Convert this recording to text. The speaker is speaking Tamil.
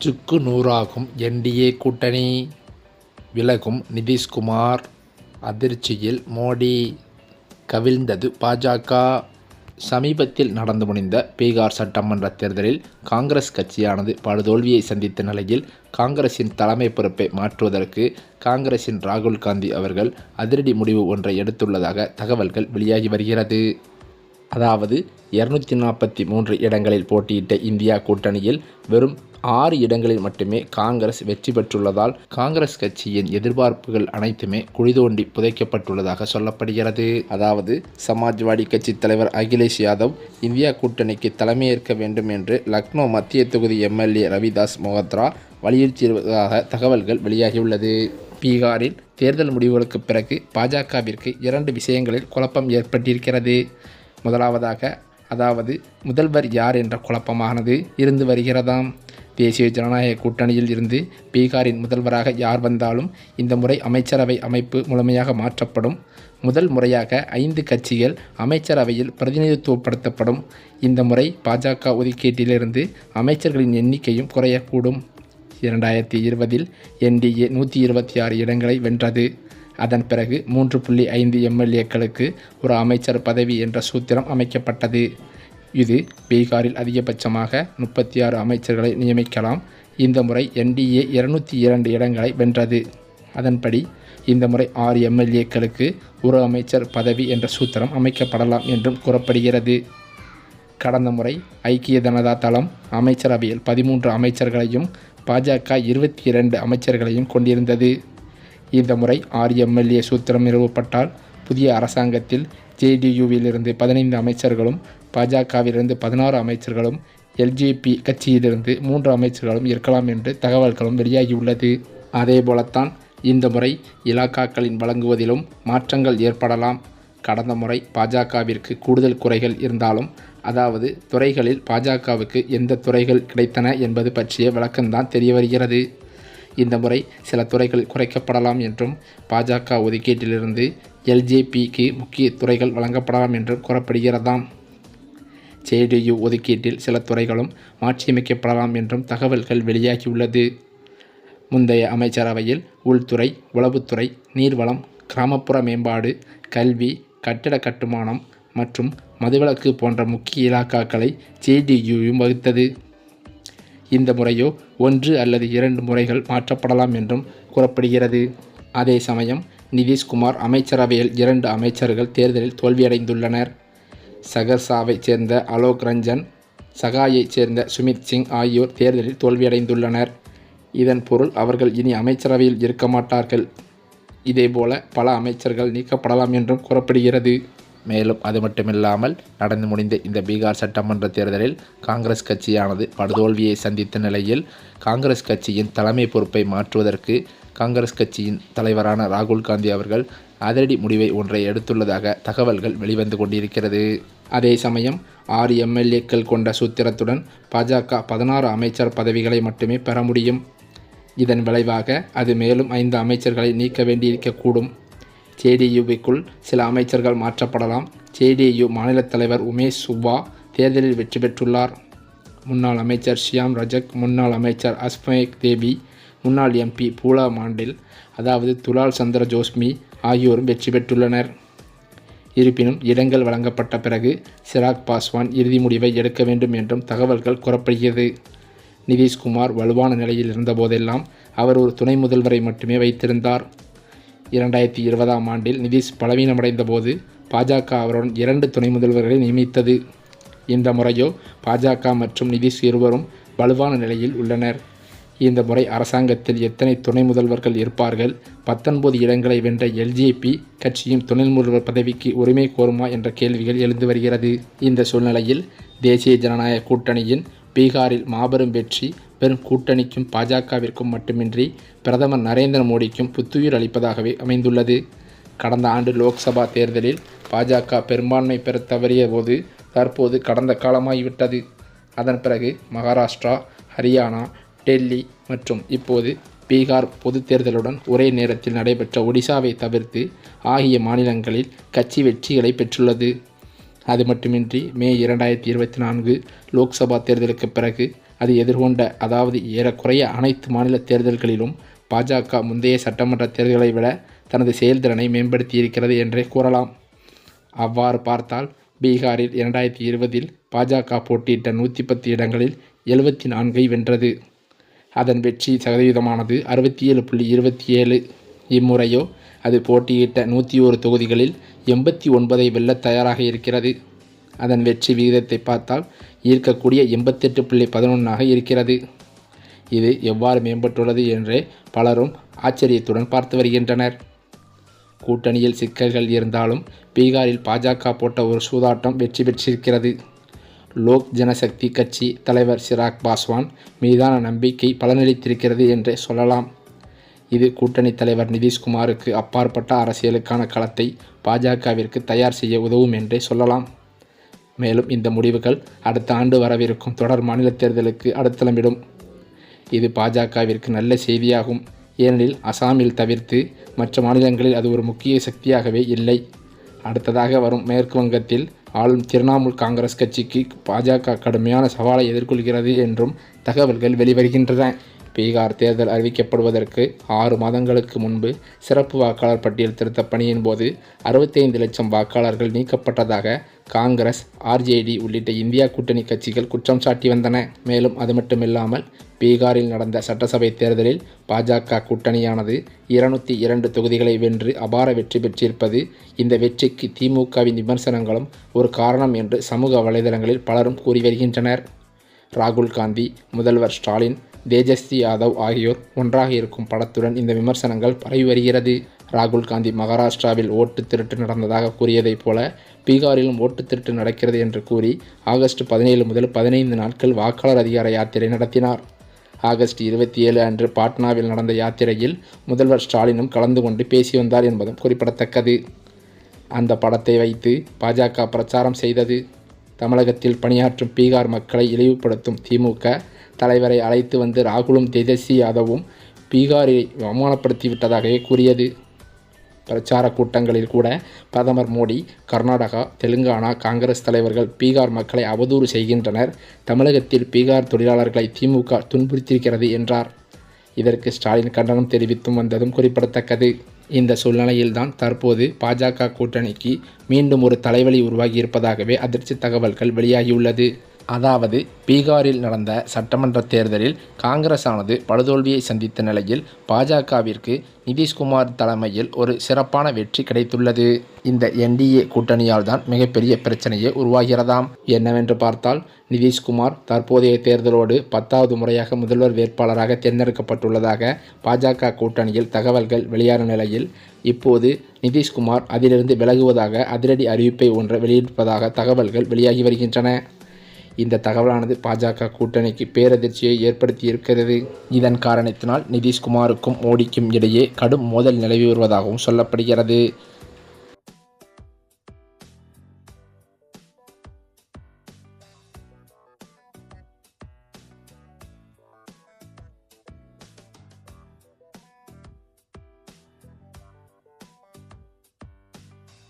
சுக்கு நூறாகும் என்டிஏ கூட்டணி, விலகும் நிதிஷ்குமார், அதிர்ச்சியில் மோடி, கவிழ்ந்தது பாஜக. சமீபத்தில் நடந்து முடிந்த பீகார் சட்டமன்ற தேர்தலில் காங்கிரஸ் கட்சியானது படுதோல்வியை சந்தித்த நிலையில் காங்கிரசின் தலைமை பொறுப்பை மாற்றுவதற்கு காங்கிரசின் ராகுல் காந்தி அவர்கள் அதிரடி முடிவு ஒன்றை எடுத்துள்ளதாக தகவல்கள் வெளியாகி வருகிறது. அதாவது 243 இடங்களில் போட்டியிட்ட இந்தியா கூட்டணியில் வெறும் 6 இடங்களில் மட்டுமே காங்கிரஸ் வெற்றி பெற்றுள்ளதால் காங்கிரஸ் கட்சியின் எதிர்பார்ப்புகள் அனைத்துமே குழி புதைக்கப்பட்டுள்ளதாக சொல்லப்படுகிறது. அதாவது சமாஜ்வாடி கட்சி தலைவர் அகிலேஷ் யாதவ் இந்தியா கூட்டணிக்கு தலைமையேற்க வேண்டும் என்று லக்னோ மத்திய தொகுதி எம்எல்ஏ ரவிதாஸ் மோஹத்ரா வலியுறுத்தியதாக தகவல்கள் வெளியாகியுள்ளது. பீகாரில் தேர்தல் முடிவுகளுக்கு பிறகு பாஜகவிற்கு 2 விஷயங்களில் குழப்பம் ஏற்பட்டிருக்கிறது. முதலாவதாக, அதாவது முதல்வர் யார் என்ற குழப்பமானது இருந்து வருகிறதாம். தேசிய ஜனநாயக கூட்டணியில் இருந்து பீகாரின் முதல்வராக யார் வந்தாலும் இந்த முறை அமைச்சரவை அமைப்பு முழுமையாக மாற்றப்படும். முதல் முறையாக 5 கட்சிகள் அமைச்சரவையில் பிரதிநிதித்துவப்படுத்தப்படும். இந்த முறை பாஜக ஒதுக்கீட்டிலிருந்து அமைச்சர்களின் எண்ணிக்கையும் குறையக்கூடும். 2020இல் என்டிஏ 126 இடங்களை வென்றது. அதன் பிறகு 3.5 எம்எல்ஏக்களுக்கு ஒரு அமைச்சர் பதவி என்ற சூத்திரம் அமைக்கப்பட்டது. இது பீகாரில் அதிகபட்சமாக 36 அமைச்சர்களை நியமிக்கலாம். இந்த முறை என்டிஏ 202 இடங்களை வென்றது. அதன்படி இந்த முறை 6 எம்எல்ஏக்களுக்கு ஒரு அமைச்சர் பதவி என்ற சூத்திரம் அமைக்கப்படலாம் என்றும் கூறப்படுகிறது. கடந்த முறை ஐக்கிய ஜனதா தளம் அமைச்சரவையில் 13 அமைச்சர்களையும் பாஜக 22 அமைச்சர்களையும் கொண்டிருந்தது. இந்த முறை 6 எம்எல்ஏ சூத்திரம் நிறுவப்பட்டால் புதிய அரசாங்கத்தில் ஜேடியூவிலிருந்து 15 அமைச்சர்களும் பாஜகவிலிருந்து 16 அமைச்சர்களும் எல்ஜேபி கட்சியிலிருந்து 3 அமைச்சர்களும் இருக்கலாம் என்று தகவல்களும் வெளியாகியுள்ளது. அதேபோலத்தான் இந்த முறை இலாக்காக்களின் வழங்குவதிலும் மாற்றங்கள் ஏற்படலாம். கடந்த முறை பாஜகவிற்கு கூடுதல் குறைகள் இருந்தாலும், அதாவது துறைகளில் பாஜகவுக்கு எந்த துறைகள் கிடைத்தன என்பது பற்றிய விளக்கம்தான் தெரிய வருகிறது. இந்த முறை சில துறைகள் குறைக்கப்படலாம் என்றும், பாஜக ஒதுக்கீட்டிலிருந்து எல்ஜேபிக்கு முக்கிய துறைகள் வழங்கப்படலாம் என்றும் கூறப்படுகிறதாம். ஜேடியு ஒதுக்கீட்டில் சில துறைகளும் மாற்றியமைக்கப்படலாம் என்றும் தகவல்கள் வெளியாகியுள்ளது. முந்தைய அமைச்சரவையில் உள்துறை, உளவுத்துறை, நீர்வளம், கிராமப்புற மேம்பாடு, கல்வி, கட்டிட கட்டுமானம் மற்றும் மதுவிலக்கு போன்ற முக்கிய இலாக்காக்களை ஜேடியுவும் வகுத்தது. இந்த முறையோ 1 அல்லது 2 முறைகள் மாற்றப்படலாம் என்றும் கூறப்படுகிறது. அதே சமயம் நிதிஷ்குமார் அமைச்சரவையில் 2 அமைச்சர்கள் தேர்தலில் தோல்வியடைந்துள்ளனர். சகர்சாவைச் சேர்ந்த அலோக் ரஞ்சன், சகாயைச் சேர்ந்த சுமித் சிங் ஆகியோர் தேர்தலில் தோல்வியடைந்துள்ளனர். இதன் பொருள் அவர்கள் இனி அமைச்சரவையில் இருக்க மாட்டார்கள். இதேபோல பல அமைச்சர்கள் நீக்கப்படலாம் என்றும் கூறப்படுகிறது. மேலும் அது மட்டுமில்லாமல் நடந்து முடிந்த இந்த பீகார் சட்டமன்ற தேர்தலில் காங்கிரஸ் கட்சியானது படுதோல்வியை சந்தித்த நிலையில் காங்கிரஸ் கட்சியின் தலைமை பொறுப்பை மாற்றுவதற்கு காங்கிரஸ் கட்சியின் தலைவரான ராகுல் காந்தி அவர்கள் அதிரடி முடிவை ஒன்றை எடுத்துள்ளதாக தகவல்கள் வெளிவந்து கொண்டிருக்கிறது. அதே சமயம் 6 எம்எல்ஏக்கள் கொண்ட சூத்திரத்துடன் பாஜக 16 அமைச்சர் பதவிகளை மட்டுமே பெற முடியும். இதன் விளைவாக அது மேலும் 5 அமைச்சர்களை நீக்க வேண்டியிருக்கக்கூடும். ஜேடியுவுக்குள் சில அமைச்சர்கள் மாற்றப்படலாம். ஜேடியு மாநில தலைவர் உமேஷ் சுப்பா தேர்தலில் வெற்றி பெற்றுள்ளார். முன்னாள் அமைச்சர் ஷியாம் ரஜக், முன்னாள் அமைச்சர் அஸ்மேக் தேவி, முன்னாள் எம்பி பூலா மாண்டில், அதாவது துலால் சந்திர ஜோஸ்மி ஆகியோரும் வெற்றி பெற்றுள்ளனர். இருப்பினும் இடங்கள் வழங்கப்பட்ட பிறகு சிராக் பாஸ்வான் இறுதி முடிவை எடுக்க வேண்டும் என்றும் தகவல்கள் கூறப்படுகிறது. நிதிஷ்குமார் வலுவான நிலையில் இருந்தபோதெல்லாம் அவர் ஒரு துணை முதல்வரை மட்டுமே வைத்திருந்தார். 2020ஆம் ஆண்டில் நிதிஷ் பலவீனமடைந்த போது பாஜக அவருடன் 2 துணை முதல்வர்களை நியமித்தது. இந்த முறையோ பாஜக மற்றும் நிதிஷ் இருவரும் வலுவான நிலையில் உள்ளனர். இந்த முறை அரசாங்கத்தில் எத்தனை துணை முதல்வர்கள் இருப்பார்கள்? 19 இடங்களை வென்ற எல்ஜேபி கட்சியும் துணை முதல்வர் பதவிக்கு உரிமை கோருமா என்ற கேள்விகள் எழுந்து வருகிறது. இந்த சூழ்நிலையில் தேசிய ஜனநாயக கூட்டணியின் பீகாரில் மாபெரும் வெற்றி பெரும் கூட்டணிக்கும் பாஜகவிற்கும் மட்டுமின்றி பிரதமர் நரேந்திர மோடிக்கும் புத்துயிர் அளிப்பதாகவே அமைந்துள்ளது. கடந்த ஆண்டு லோக்சபா தேர்தலில் பாஜக பெரும்பான்மை பெற தவறிய போது தற்போது கடந்த காலமாகிவிட்டது. அதன் பிறகு மகாராஷ்டிரா, ஹரியானா, டெல்லி மற்றும் இப்போது பீகார் பொது தேர்தலுடன் ஒரே நேரத்தில் நடைபெற்ற ஒடிசாவை தவிர்த்து ஆகிய மாநிலங்களில் கட்சி வெற்றிகளை பெற்றுள்ளது. அது மட்டுமின்றி மே 2024 லோக்சபா தேர்தலுக்கு பிறகு அது எதிர்கொண்ட அதாவது ஏறக்குறைய அனைத்து மாநில தேர்தல்களிலும் பாஜக முந்தைய சட்டமன்ற தேர்தல்களை விட தனது செயல்திறனை மேம்படுத்தியிருக்கிறது என்றே கூறலாம். அவ்வாறு பார்த்தால் பீகாரில் 2020 பாஜக போட்டியிட்ட 110 இடங்களில் 74ஐ வென்றது. அதன் வெற்றி சதவீதமானது 67.27. இம்முறையோ அது போட்டியிட்ட 101 தொகுதிகளில் 89ஐ வெல்ல தயாராக இருக்கிறது. அதன் வெற்றி விகிதத்தை பார்த்தால் ஈர்க்கக்கூடிய 88.11ஆக இருக்கிறது. இது எவ்வாறு மேம்பட்டுள்ளது என்றே பலரும் ஆச்சரியத்துடன் பார்த்து வருகின்றனர். கூட்டணியில் சிக்கல்கள் இருந்தாலும் பீகாரில் பாஜக போட்ட ஒரு சூதாட்டம் வெற்றி பெற்றிருக்கிறது. லோக் ஜனசக்தி கட்சி தலைவர் சிராக் பாஸ்வான் மீதான நம்பிக்கை பலனளித்திருக்கிறது என்றே சொல்லலாம். இது கூட்டணி தலைவர் நிதிஷ்குமாருக்கு அப்பாற்பட்ட அரசியலுக்கான களத்தை பாஜகவிற்கு தயார் செய்ய உதவும் என்றே சொல்லலாம். மேலும் இந்த முடிவுகள் அடுத்த ஆண்டு வரவிருக்கும் தொடர் மாநில தேர்தலுக்கு அடித்தளமிடும். இது பாஜகவிற்கு நல்ல செய்தியாகும். ஏனெனில் அசாமில் தவிர்த்து மற்ற மாநிலங்களில் அது ஒரு முக்கிய சக்தியாகவே இல்லை. அடுத்ததாக வரும் மேற்கு வங்கத்தில் ஆளும் திரிணாமுல் காங்கிரஸ் கட்சிக்கு பாஜக கடுமையான சவாலை எதிர்கொள்கிறது என்றும் தகவல்கள் வெளிவருகின்றன. பீகார் தேர்தல் அறிவிக்கப்படுவதற்கு 6 மாதங்களுக்கு முன்பு சிறப்பு வாக்காளர் பட்டியல் திருத்த பணியின் போது 65 லட்சம் வாக்காளர்கள் நீக்கப்பட்டதாக காங்கிரஸ், RJD உள்ளிட்ட இந்தியா கூட்டணி கட்சிகள் குற்றம் சாட்டி வந்தன. மேலும் அது மட்டுமில்லாமல் பீகாரில் நடந்த சட்டசபை தேர்தலில் பாஜக கூட்டணியானது 202 தொகுதிகளை வென்று அபார வெற்றி பெற்றிருப்பது இந்த வெற்றிக்கு திமுகவின் விமர்சனங்களும் ஒரு காரணம் என்று சமூக வலைதளங்களில் பலரும் கூறி வருகின்றனர். ராகுல் காந்தி, முதல்வர் ஸ்டாலின், தேஜஸ்வி யாதவ் ஆகியோர் ஒன்றாக இருக்கும் படத்துடன் இந்த விமர்சனங்கள் பரவி வருகிறது. ராகுல் காந்தி மகாராஷ்டிராவில் ஓட்டு திருட்டு நடந்ததாக கூறியதைப் போல பீகாரிலும் ஓட்டு திருட்டு நடக்கிறது என்று கூறி ஆகஸ்ட் 17 முதல் 15 நாட்கள் வாக்காளர் அதிகார யாத்திரை நடத்தினார். ஆகஸ்ட் 27 அன்று பாட்னாவில் நடந்த யாத்திரையில் முதல்வர் ஸ்டாலினும் கலந்து கொண்டு பேசி வந்தார் என்பதும் குறிப்பிடத்தக்கது. அந்த படத்தை வைத்து பாஜக பிரச்சாரம் செய்தது. தமிழகத்தில் பணியாற்றும் பீகார் மக்களை இழிவுபடுத்தும் திமுக தலைவரை அழைத்து வந்து ராகுலும் தேஜஸ்வி யாதவும் பீகாரை அவமானப்படுத்திவிட்டதாகவே கூறியது. பிரச்சார கூட்டங்களில் கூட பிரதமர் மோடி, கர்நாடகா, தெலுங்கானா காங்கிரஸ் தலைவர்கள் பீகார் மக்களை அவதூறு செய்கின்றனர், தமிழகத்தில் பீகார் தொழிலாளர்களை திமுக துன்புறுத்தியிருக்கிறது என்றார். இதற்கு ஸ்டாலின் கண்டனம் தெரிவித்தும் வந்ததும் குறிப்பிடத்தக்கது. இந்த சூழ்நிலையில்தான் தற்போது பாஜக கூட்டணிக்கு மீண்டும் ஒரு தலைவலி உருவாகியிருப்பதாகவே அதிர்ச்சி தகவல்கள் வெளியாகியுள்ளது. அதாவது பீகாரில் நடந்த சட்டமன்ற தேர்தலில் காங்கிரஸ் ஆனது படுதோல்வியை சந்தித்த நிலையில் பாஜகவிற்கு நிதிஷ்குமார் தலைமையில் ஒரு சிறப்பான வெற்றி கிடைத்துள்ளது. இந்த NDA கூட்டணியால் தான் மிகப்பெரிய பிரச்சனையே உருவாகிறதாம். என்னவென்று பார்த்தால் நிதிஷ்குமார் தற்போதைய தேர்தலோடு 10வது முறையாக முதல்வர் வேட்பாளராக தேர்ந்தெடுக்கப்பட்டுள்ளதாக பாஜக கூட்டணியில் தகவல்கள் வெளியான நிலையில் இப்போது நிதிஷ்குமார் அதிலிருந்து விலகுவதாக அதிரடி அறிவிப்பை ஒன்று வெளியிட்டிருப்பதாக தகவல்கள் வெளியாகி வருகின்றன. இந்த தகவலானது பாஜக கூட்டணிக்கு பேரதிர்ச்சியை ஏற்படுத்தியிருக்கிறது. இதன் காரணத்தினால் நிதிஷ்குமாருக்கும் மோடிக்கும் இடையே கடும் மோதல் நிலவி வருவதாகவும் சொல்லப்படுகிறது.